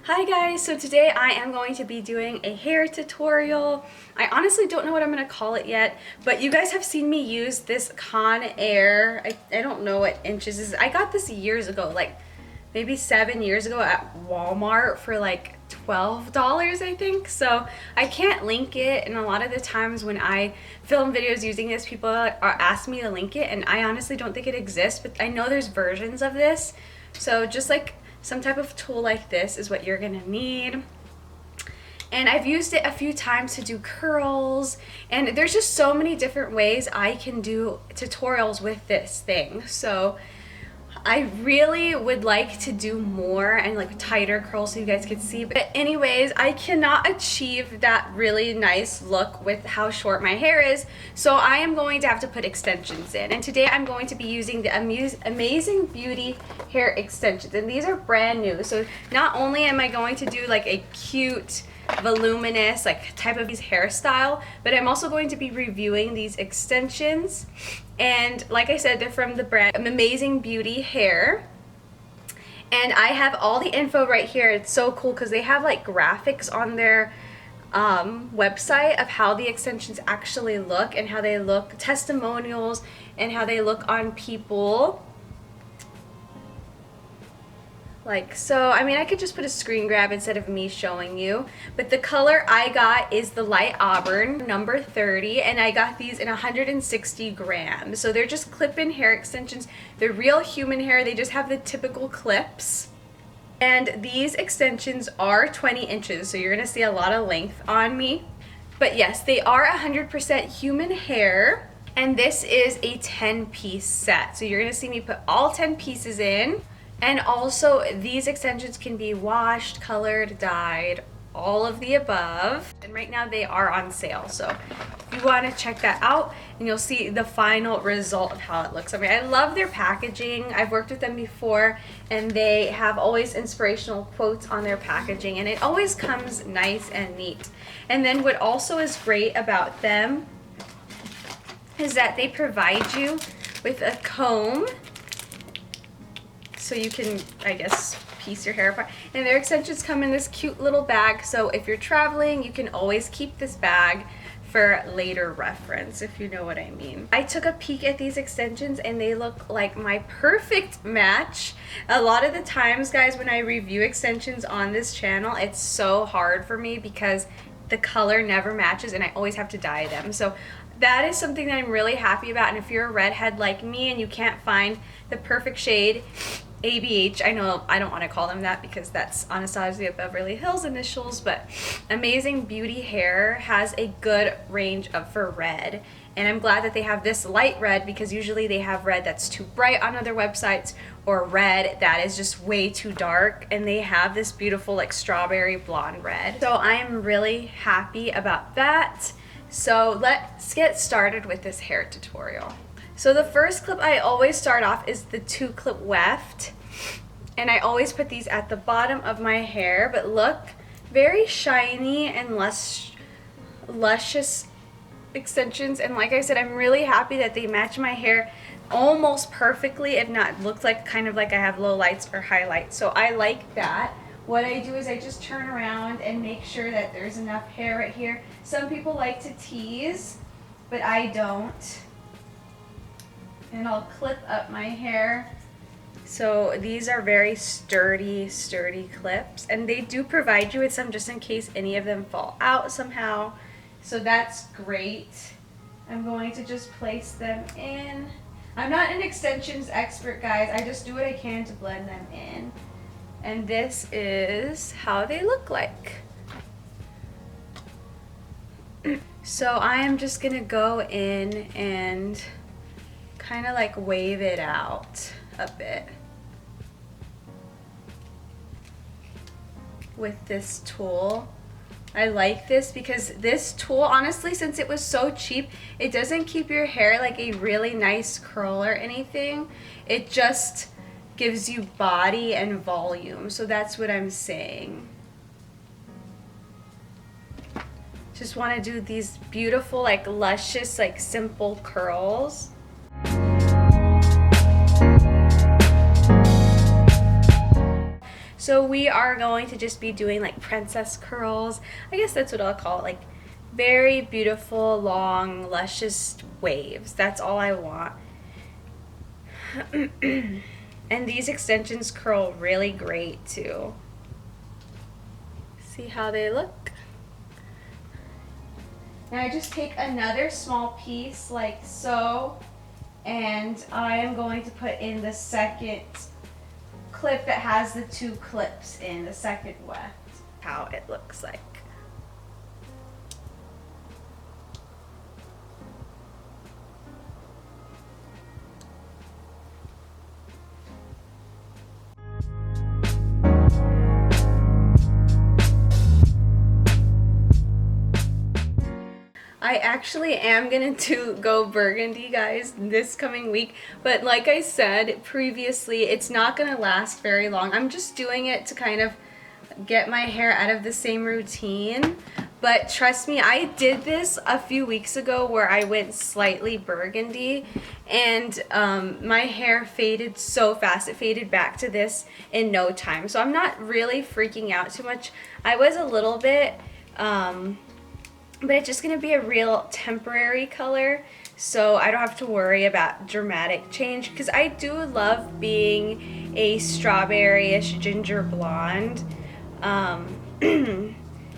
Hi guys, so today I am going to be doing a hair tutorial. I honestly don't know what I'm going to call it yet, but you guys have seen me use this Conair. I don't know what inches this is. I got this years ago, like maybe 7 years ago at Walmart for like $12, I think. So I can't link it, and a lot of the times when I film videos using this, people are asking me to link it, and I honestly don't think it exists, but I know there's versions of this. So just like some type of tool like this is what you're gonna need. And I've used it a few times to do curls, and there's just so many different ways I can do tutorials with this thing. So I really would like to do more and like tighter curls so you guys can see. But anyways, I cannot achieve that really nice look with how short my hair is. So I am going to have to put extensions in. And today I'm going to be using the Amazing Beauty hair extensions. And these are brand new. So not only am I going to do like a cute, voluminous like type of hairstyle, but I'm also going to be reviewing these extensions. And like I said, they're from the brand Amazing Beauty Hair, and I have all the info right here. It's so cool because they have like graphics on their website of how the extensions actually look and how they look, testimonials, and how they look on people. Like so. I mean, I could just put a screen grab instead of me showing you, but the color I got is the light auburn number 30, and I got these in 160 grams. So they're just clip-in hair extensions. They're real human hair. They just have the typical clips, and these extensions are 20 inches, so you're gonna see a lot of length on me. But yes, they are 100% human hair, and this is a 10-piece set, so you're gonna see me put all 10 pieces in. And also, these extensions can be washed, colored, dyed, all of the above. And right now they are on sale. So if you want to check that out, and you'll see the final result of how it looks. I mean, I love their packaging. I've worked with them before, and they have always inspirational quotes on their packaging, and it always comes nice and neat. And then what also is great about them is that they provide you with a comb, so you can, I guess, piece your hair apart. And their extensions come in this cute little bag, so if you're traveling, you can always keep this bag for later reference, if you know what I mean. I took a peek at these extensions, and they look like my perfect match. A lot of the times, guys, when I review extensions on this channel, it's so hard for me because the color never matches, and I always have to dye them. So that is something that I'm really happy about. And if you're a redhead like me and you can't find the perfect shade, ABH, I know I don't want to call them that because that's Anastasia Beverly Hills initials, but Amazing Beauty Hair has a good range for red. And I'm glad that they have this light red, because usually they have red that's too bright on other websites, or red that is just way too dark, and they have this beautiful like strawberry blonde red. So I am really happy about that. So let's get started with this hair tutorial. So the first clip I always start off is the 2-clip weft, and I always put these at the bottom of my hair. But look, very shiny and luscious extensions, and like I said, I'm really happy that they match my hair almost perfectly, if not looks like kind of like I have low lights or highlights. So I like that. What I do is I just turn around and make sure that there's enough hair right here. Some people like to tease, but I don't. And I'll clip up my hair. So these are very sturdy clips, and they do provide you with some just in case any of them fall out somehow. So that's great. I'm going to just place them in. I'm not an extensions expert, guys. I just do what I can to blend them in. And this is how they look like. So I am just gonna go in and kind of like wave it out a bit with this tool. I like this because this tool, honestly, since it was so cheap, it doesn't keep your hair like a really nice curl or anything. It just gives you body and volume. So that's what I'm saying. Just want to do these beautiful, like luscious, like simple curls. So we are going to just be doing like princess curls. I guess that's what I'll call it, like very beautiful, long, luscious waves. That's all I want. And these extensions curl really great too. See how they look? Now I just take another small piece like so, and I am going to put in the second clip that has the two clips in, the second weft. How it looks like. I actually am gonna go burgundy, guys, this coming week, but like I said previously, it's not gonna last very long. I'm just doing it to kind of get my hair out of the same routine, but trust me, I did this a few weeks ago where I went slightly burgundy, and my hair faded so fast. It faded back to this in no time, so I'm not really freaking out too much. I was a little bit, but it's just gonna be a real temporary color, so I don't have to worry about dramatic change, because I do love being a strawberry-ish ginger blonde.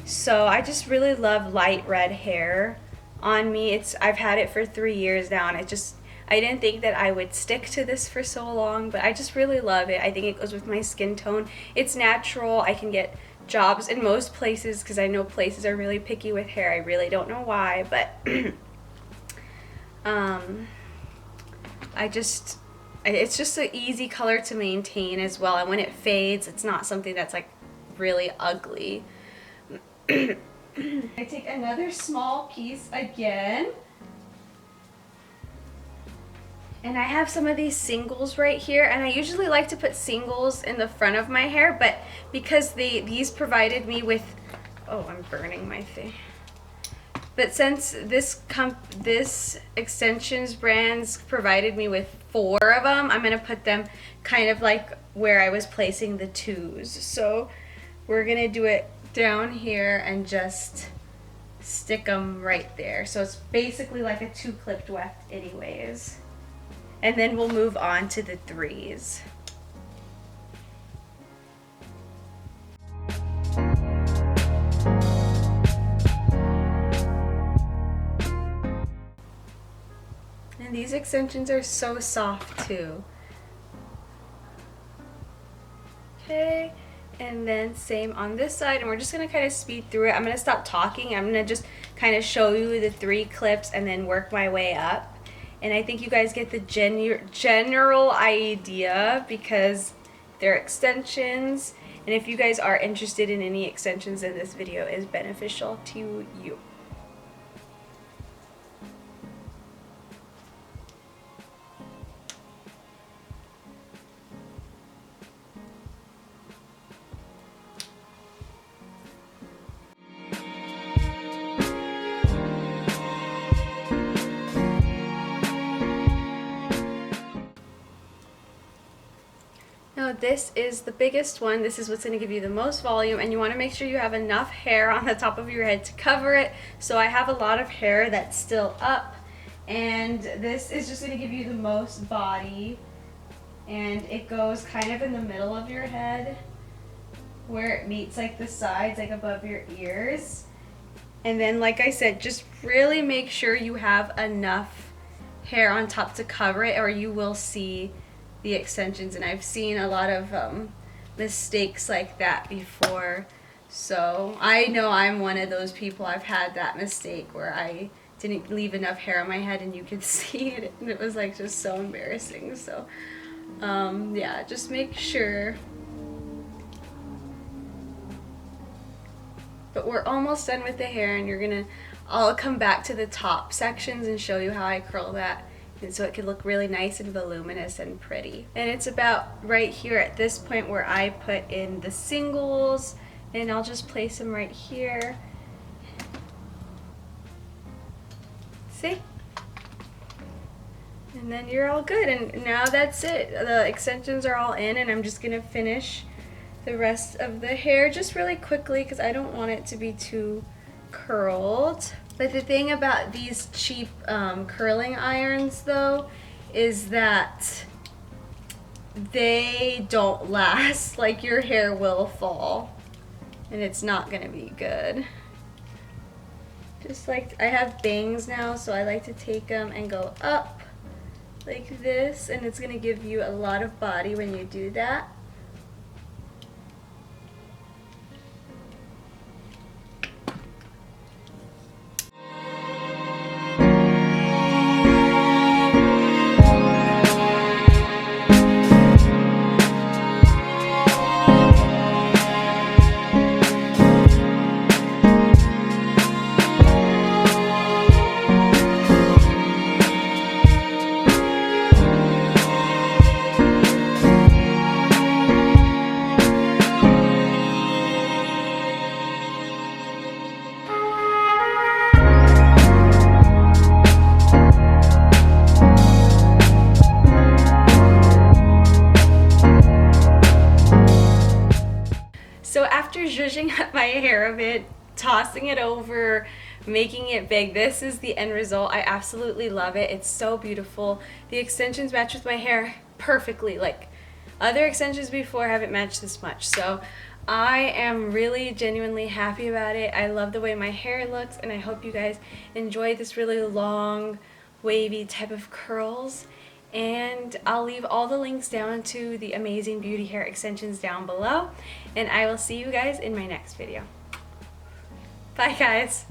So I just really love light red hair on me. I've had it for 3 years now, and I didn't think that I would stick to this for so long, but I just really love it. I think it goes with my skin tone. It's natural. I can get jobs in most places, because I know places are really picky with hair. I really don't know why, but it's just an easy color to maintain as well, and when it fades, it's not something that's like really ugly. I take another small piece again, and I have some of these singles right here, and I usually like to put singles in the front of my hair, but because these provided me with, oh, I'm burning my thing. But since this extensions brands provided me with 4 of them, I'm gonna put them kind of like where I was placing the 2s. So we're gonna do it down here and just stick them right there. So it's basically like a 2 clipped weft anyways. And then we'll move on to the 3s. And these extensions are so soft too. Okay, and then same on this side, and we're just gonna kind of speed through it. I'm gonna stop talking. I'm gonna just kind of show you the 3 clips and then work my way up. And I think you guys get the general idea, because they're extensions. And if you guys are interested in any extensions, then this video is beneficial to you. Now this is the biggest one. This is what's going to give you the most volume, and you want to make sure you have enough hair on the top of your head to cover it. So I have a lot of hair that's still up, and this is just going to give you the most body, and it goes kind of in the middle of your head where it meets like the sides, like above your ears. And then, like I said, just really make sure you have enough hair on top to cover it, or you will see the extensions. And I've seen a lot of mistakes like that before, so I know I'm one of those people. I've had that mistake where I didn't leave enough hair on my head and you could see it, and it was like just so embarrassing. So yeah, just make sure. But we're almost done with the hair, and I'll come back to the top sections and show you how I curl that, and so it can look really nice and voluminous and pretty. And it's about right here at this point where I put in the singles, and I'll just place them right here. See? And then you're all good, and now that's it. The extensions are all in, and I'm just gonna finish the rest of the hair just really quickly because I don't want it to be too curled. But the thing about these cheap curling irons though is that they don't last. Like, your hair will fall and it's not gonna be good. Just like, I have bangs now, so I like to take them and go up like this, and it's gonna give you a lot of body when you do that. So after zhuzhing up my hair a bit, tossing it over, making it big, this is the end result. I absolutely love it. It's so beautiful. The extensions match with my hair perfectly. Like, other extensions before haven't matched this much. So I am really genuinely happy about it. I love the way my hair looks, and I hope you guys enjoy this really long, wavy type of curls. And I'll leave all the links down to the amazing beauty hair extensions down below, and I will see you guys in my next video. Bye guys.